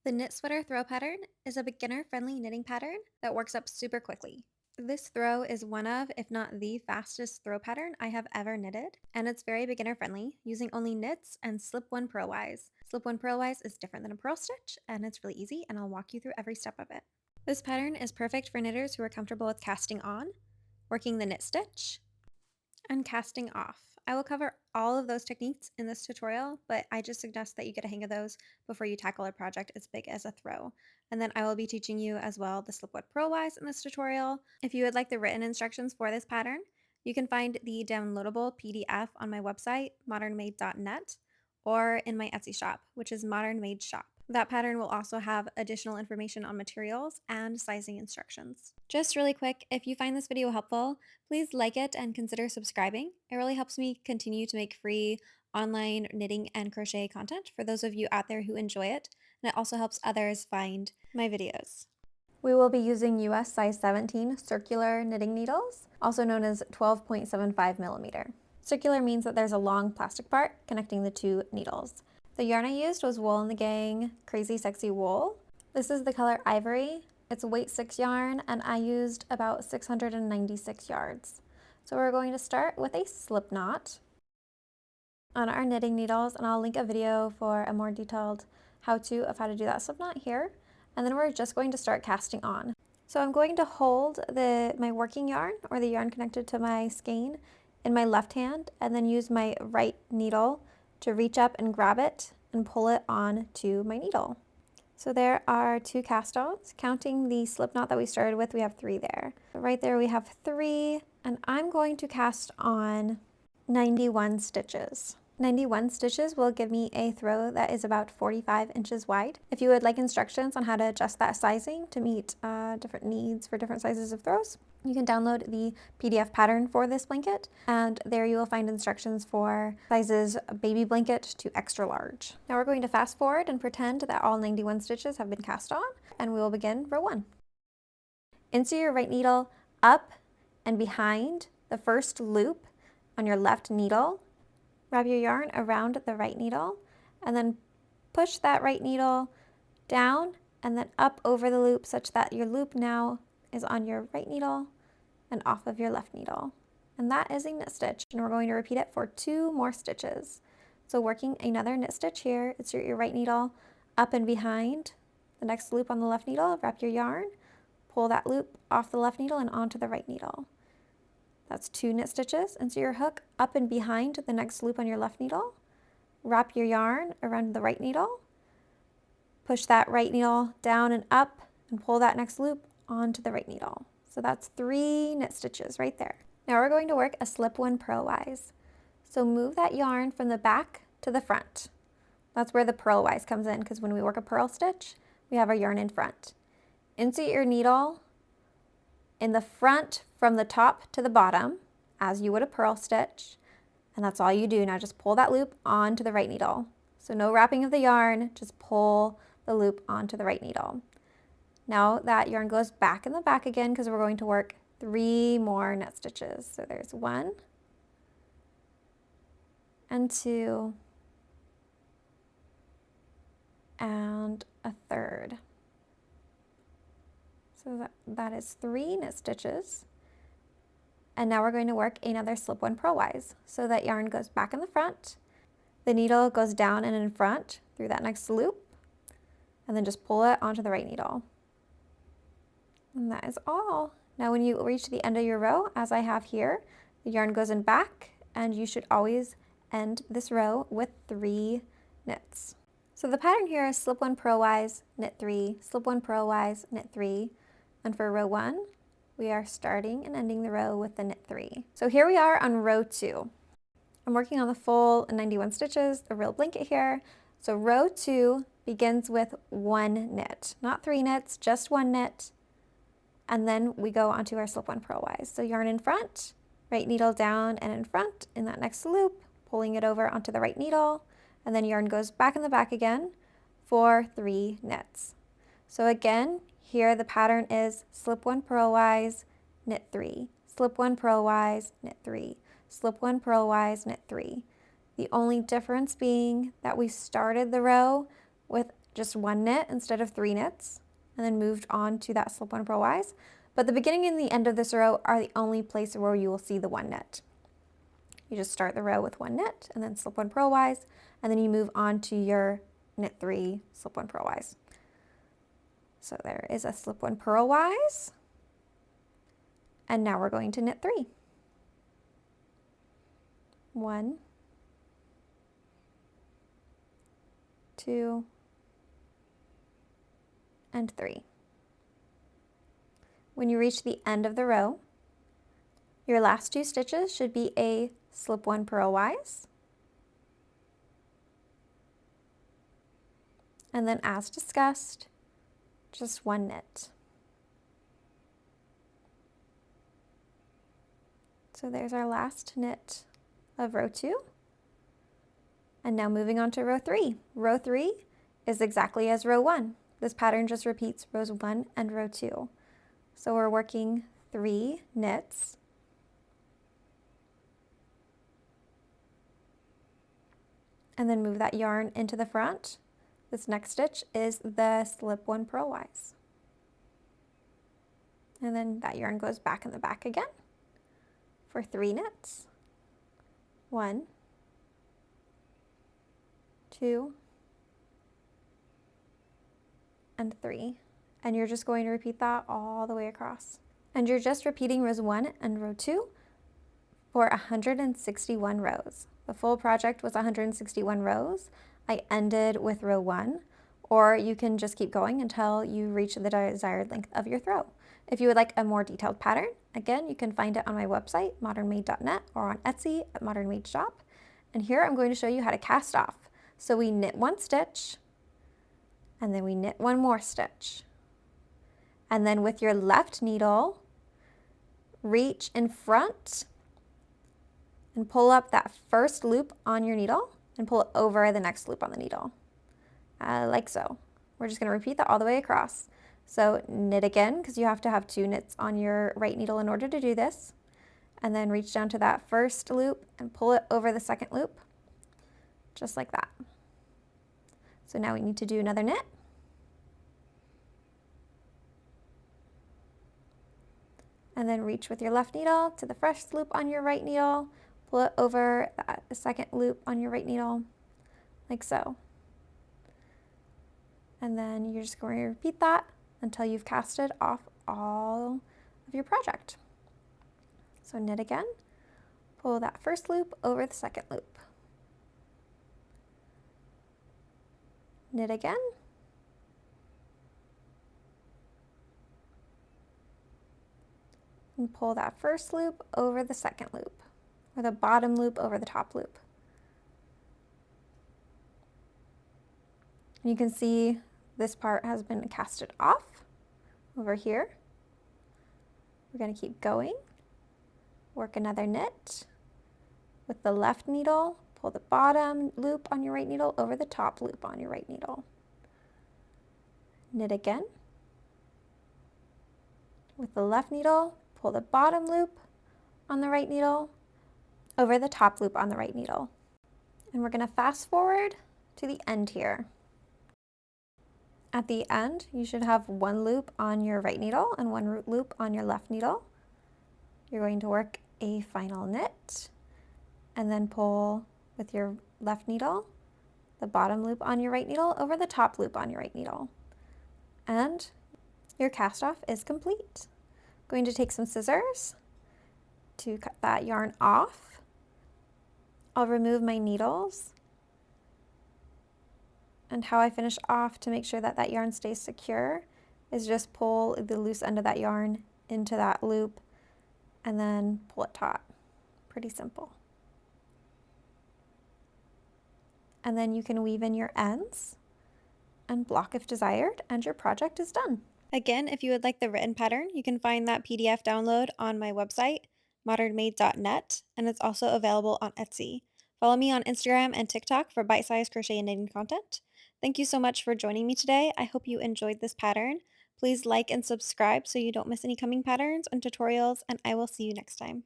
The knit sweater throw pattern is a beginner-friendly knitting pattern that works up super quickly. This throw is one of, if not the fastest throw pattern I have ever knitted, and it's very beginner-friendly, using only knits and slip-one purlwise. Slip-one purlwise is different than a purl stitch, and it's really easy, and I'll walk you through every step of it. This pattern is perfect for knitters who are comfortable with casting on, working the knit stitch, and casting off. I will cover all of those techniques in this tutorial, but I just suggest that you get a hang of those before you tackle a project as big as a throw. And then I will be teaching you as well the slipwood purlwise in this tutorial. If you would like the written instructions for this pattern, you can find the downloadable PDF on my website, modernmade.net, or in my Etsy shop, which is Modern Made Shop. That pattern will also have additional information on materials and sizing instructions. Just really quick, if you find this video helpful, please like it and consider subscribing. It really helps me continue to make free online knitting and crochet content for those of you out there who enjoy it, and it also helps others find my videos. We will be using US size 17 circular knitting needles, also known as 12.75 millimeter. Circular means that there's a long plastic part connecting the two needles. The yarn I used was Wool and the Gang Crazy Sexy Wool. This is the color Ivory. It's weight 6 yarn, and I used about 696 yards. So we're going to start with a slip knot on our knitting needles, and I'll link a video for a more detailed how-to of how to do that slip knot here. And then we're just going to start casting on. So I'm going to hold my working yarn, or the yarn connected to my skein, in my left hand, and then use my right needle to reach up and grab it and pull it on to my needle. So there are 2 cast ons. Counting the slip knot that we started with, we have 3 there. So right there we have 3, and I'm going to cast on 91 stitches. 91 stitches will give me a throw that is about 45 inches wide. If you would like instructions on how to adjust that sizing to meet different needs for different sizes of throws, you can download the PDF pattern for this blanket, and there you will find instructions for sizes baby blanket to extra large. Now we're going to fast forward and pretend that all 91 stitches have been cast on, and we will begin row 1. Insert your right needle up and behind the first loop on your left needle. Wrap your yarn around the right needle, and then push that right needle down and then up over the loop such that your loop now is on your right needle and off of your left needle. And that is a knit stitch, and we're going to repeat it for 2 more stitches. So working another knit stitch here, insert your right needle up and behind the next loop on the left needle, wrap your yarn, pull that loop off the left needle and onto the right needle. That's 2 knit stitches. Insert your hook up and behind the next loop on your left needle, wrap your yarn around the right needle, push that right needle down and up, and pull that next loop onto the right needle. So that's 3 knit stitches right there. Now we're going to work a slip-one purlwise. So move that yarn from the back to the front. That's where the purlwise comes in, because when we work a purl stitch, we have our yarn in front. Insert your needle in the front from the top to the bottom, as you would a purl stitch, and that's all you do. Now just pull that loop onto the right needle. So no wrapping of the yarn, just pull the loop onto the right needle. Now that yarn goes back in the back again, because we're going to work 3 more knit stitches. So there's 1 and 2 and a third. So that is 3 knit stitches. And now we're going to work another slip-one purlwise. So that yarn goes back in the front, the needle goes down and in front through that next loop, and then just pull it onto the right needle. And that is all. Now when you reach the end of your row, as I have here, the yarn goes in back, and you should always end this row with 3 knits. So the pattern here is slip-one purlwise, knit 3, slip-one purlwise, knit 3, and for row 1, we are starting and ending the row with the knit 3. So here we are on row 2. I'm working on the full 91 stitches, the real blanket here. So row 2 begins with 1 knit, not 3 knits, just 1 knit. And then we go onto our slip-one purlwise. So yarn in front, right needle down and in front in that next loop, pulling it over onto the right needle, and then yarn goes back in the back again for 3 knits. So again, here the pattern is slip-one purlwise, knit 3, slip-one purlwise, knit 3, slip-one purlwise, knit 3. The only difference being that we started the row with just one knit instead of 3 knits, and then moved on to that slip 1 purlwise. But the beginning and the end of this row are the only place where you will see the 1 knit. You just start the row with 1 knit and then slip 1 purlwise, and then you move on to your knit 3, slip 1 purlwise. So there is a slip 1 purlwise, and now we're going to knit 3. 1, 2, and 3. When you reach the end of the row, your last 2 stitches should be a slip 1 purlwise, and then as discussed, just 1 knit. So there's our last knit of row 2. And now moving on to row 3. Row 3 is exactly as row 1. This pattern just repeats rows 1 and row 2. So we're working 3 knits. And then move that yarn into the front. This next stitch is the slip 1 purlwise. And then that yarn goes back in the back again for 3 knits. 1, 2, and 3. And you're just going to repeat that all the way across. And you're just repeating rows 1 and row 2 for 161 rows. The full project was 161 rows. I ended with row 1, or you can just keep going until you reach the desired length of your throw. If you would like a more detailed pattern, again, you can find it on my website, modernmade.net, or on Etsy at Modern Made Shop. And here I'm going to show you how to cast off. So we knit 1 stitch, and then we knit 1 more stitch. And then with your left needle, reach in front and pull up that first loop on your needle and pull it over the next loop on the needle, like so. We're just going to repeat that all the way across. So knit again, because you have to have 2 knits on your right needle in order to do this. And then reach down to that first loop and pull it over the second loop, just like that. So now we need to do another knit. And then reach with your left needle to the first loop on your right needle, pull it over the second loop on your right needle, like so. And then you're just going to repeat that until you've casted off all of your project. So knit again, pull that first loop over the second loop. Knit again. And pull that first loop over the second loop, or the bottom loop over the top loop. And you can see this part has been casted off over here. We're going to keep going. Work another knit. With the left needle, pull the bottom loop on your right needle over the top loop on your right needle. Knit again. With the left needle, pull the bottom loop on the right needle over the top loop on the right needle. And we're going to fast forward to the end here. At the end, you should have 1 loop on your right needle and 1 loop on your left needle. You're going to work a final knit and then pull with your left needle the bottom loop on your right needle over the top loop on your right needle. And your cast off is complete. I'm going to take some scissors to cut that yarn off. I'll remove my needles. And how I finish off to make sure that that yarn stays secure is just pull the loose end of that yarn into that loop and then pull it taut. Pretty simple. And then you can weave in your ends and block if desired, and your project is done. Again, if you would like the written pattern, you can find that PDF download on my website, modernmade.net, and it's also available on Etsy. Follow me on Instagram and TikTok for bite-sized crochet and knitting content. Thank you so much for joining me today. I hope you enjoyed this pattern. Please like and subscribe so you don't miss any coming patterns and tutorials, and I will see you next time.